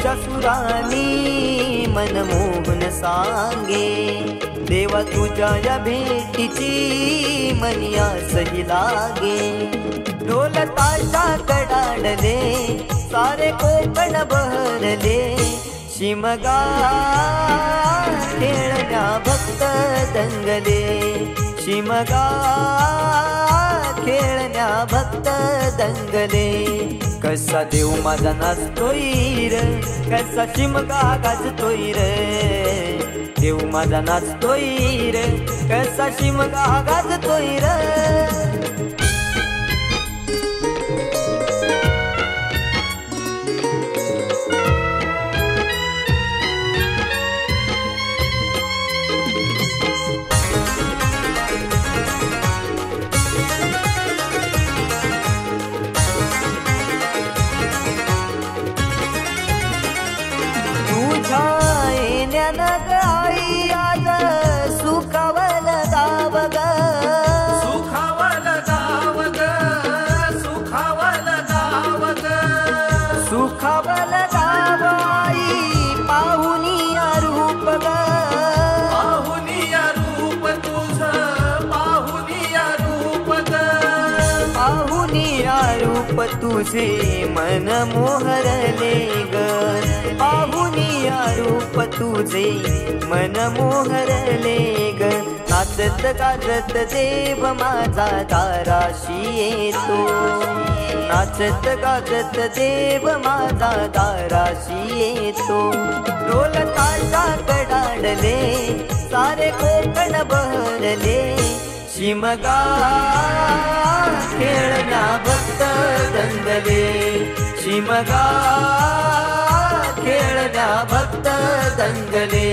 सनईच्या सुरानी मन मोहन सांगे, देवा तुझ्या या भेटीची मनी आसही लागे। ढोल ताशा कडाडले सारे कोकण बहरले, शिमगा खेळण्या भक्त दंगले, शिमगा खेळण्या भक्त दंगले। कसा देव माझा नाचतोय र, कसा शिमगा गाजतोय र, देव माझा नाचतोय र, कसा शिमगा गाजतोय र। आई आज सुखावल गाव ग, सुखावल गाव ग, सुखावल गाव ग, सुखावल गाव आई पाहुनिया रूप ग, पाहुनिया रूप तुझ, पाहुनिया रूप ग, पाहुनिया रूप तुझे मन मोहरले ग, पाहुनिया रूप तुझे मन मोहरले ग। नाचत गाजत देव माझा दाराशी येतो, नाचत गाजत देव माझा दाराशी येतो। ढोल ताशा कडाडले सारे कोकण बहरले, शिमगा खेळण्या भक्त दंगले, शिमगा खेळण्या भक्त दंगले।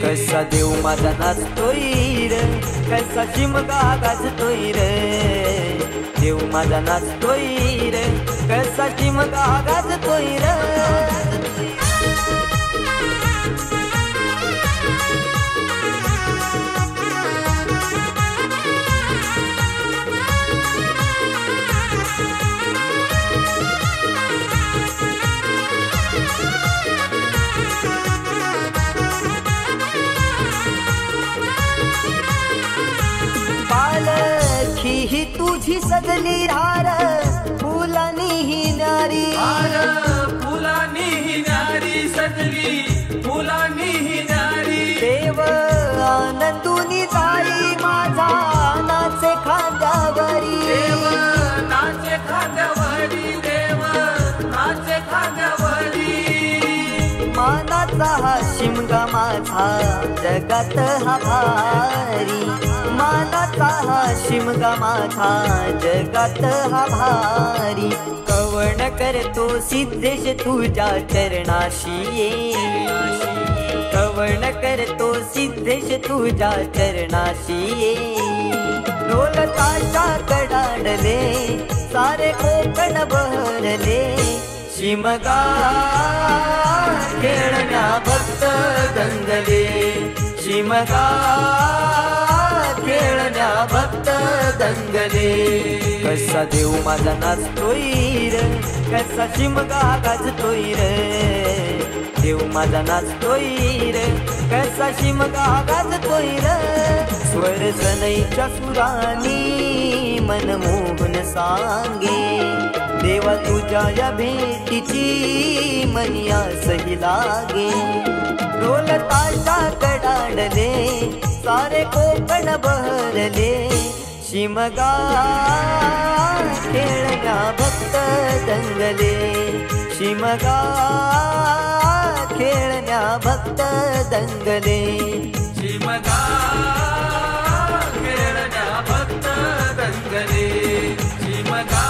कसा देव माझा नाचतोय र, कसा शिमगा गाजतोय र, देव माझा नाचतोय र, कसा शिमगा गाजतोय र। ही तुझी सजली हार फुलानी ही नारी, हार फुलानी ही नारी सजली, फुलानी ही नारी। देव आनंदुनी जाई माझा नाचे खांद्यावरी, देव नाचे खांद्यावरी, देव नाचे खांद्यावरी। मानाचा हा शिमगा माझा जगात हा भारी, मानाचा हा शिमगा माझा जगात हा भारी। कवण करतो सिद्धेश तुझ्या चरणाशी ये, कवण करतो सिद्धेश तुझ्या चरणाशी ये। ढोल ताशा कडाडले सारे कोकण बहरले, शिमगा खेळण्या भक्त दंगले, शिमगा खेळण्या भक्त दंगले। कसा देव माझा नाचतोय र, कसा शिमगा गाजतोय र, देव माझा नाचतोय र, कसा शिमगा गाजतोय र। स्वर सनईच्या सुरानी मन मोहन सांगे, देवा तुझ्या या भेटीची मनी आसही लागे। ढोल ताशा कडाडले सारे कोकण बहरले, शिमगा खेळण्या भक्त दंगले, शिमगा खेळण्या भक्त दंगले, शिमगा खेळण्या भक्त दंगले, शिमगा